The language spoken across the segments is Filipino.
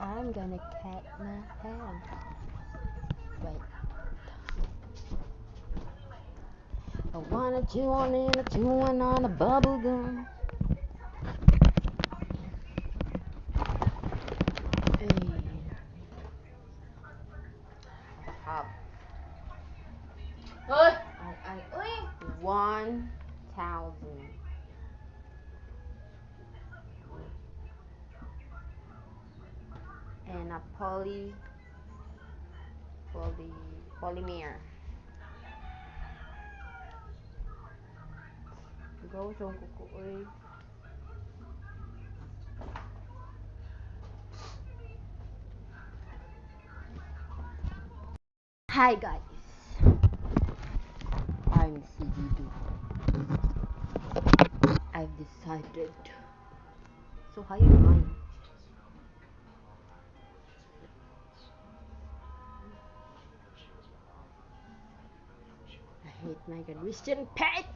I'm gonna cut my hair. Wait. I wanna chew on it, a chewing on a bubble gum. Hey. I have Uy! 1,000 and a polymer. Go sa kuko oy. Hi guys, I'm CG2. I've decided. So how you doing? I hate my graduation pack.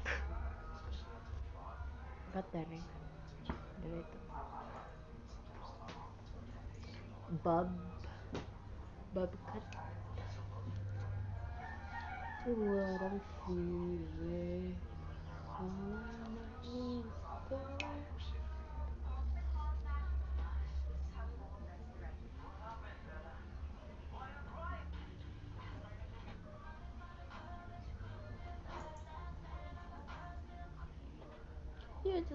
Ba't dari? Dito. Bob cut. What I'm feeling. You're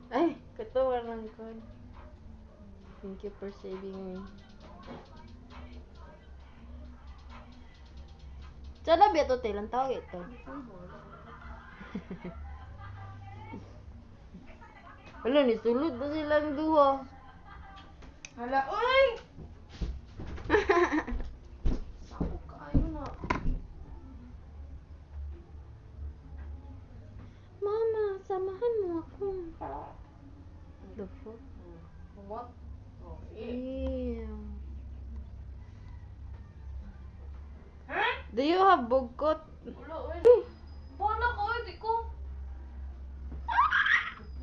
Ay, katawa lang ko. Thank you for saving me. Sana beto tilang tao ito. Wala ni sulod na silang duha. Hala, uy! Sakog kayo na. Mama, samahan mo ako. The fuck? What? Oh, Ew. Huh? Do you have bugkot? Wala, uy. Bala ka, uy, di ko.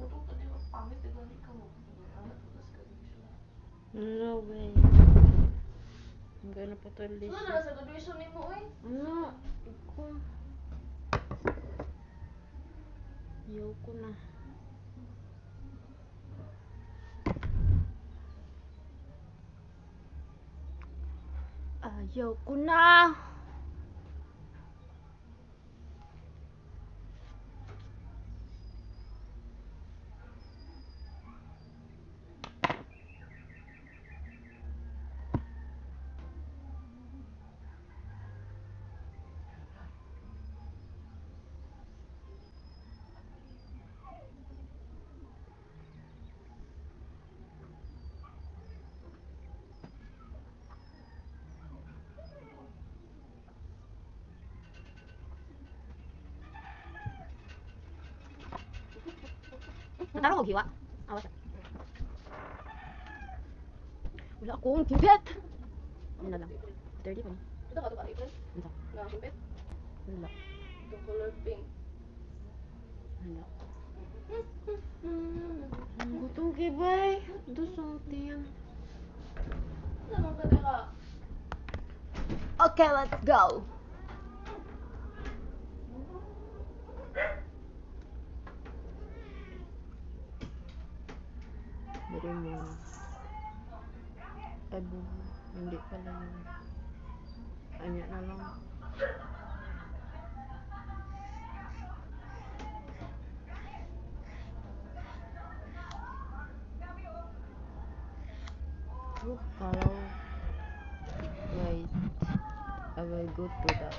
Puro ka, di ba? Pangit, di ba? Di ka mo. Anak ko, tas graduation. No way. I'm gonna put on this. Ano na sa graduation ni mo, uy? Ano? Iko. Ayoko na. Ayoko na. Nataro ko giwa. Awas. Wala akong kipet. Ano na lang. 30 pa ni. Ito ka, ito ka, April. Ano? Nakasimpit. Wala. Itong color pink. Wala. Gutom kibay. Do something. Ano ka, teka? Okay, let's go. Dari mo. Abo. Hindi pala yun. Anya na lang. Kalau wait, I will go to that.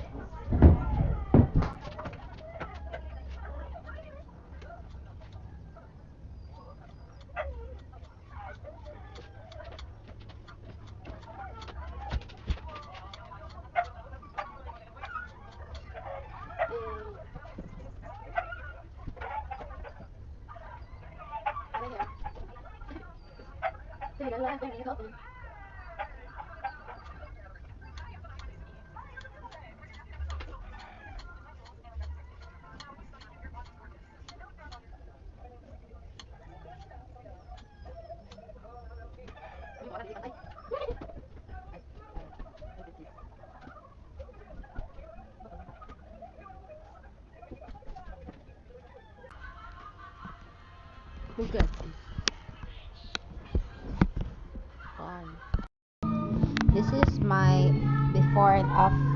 Look at this. Fun. This is my before and after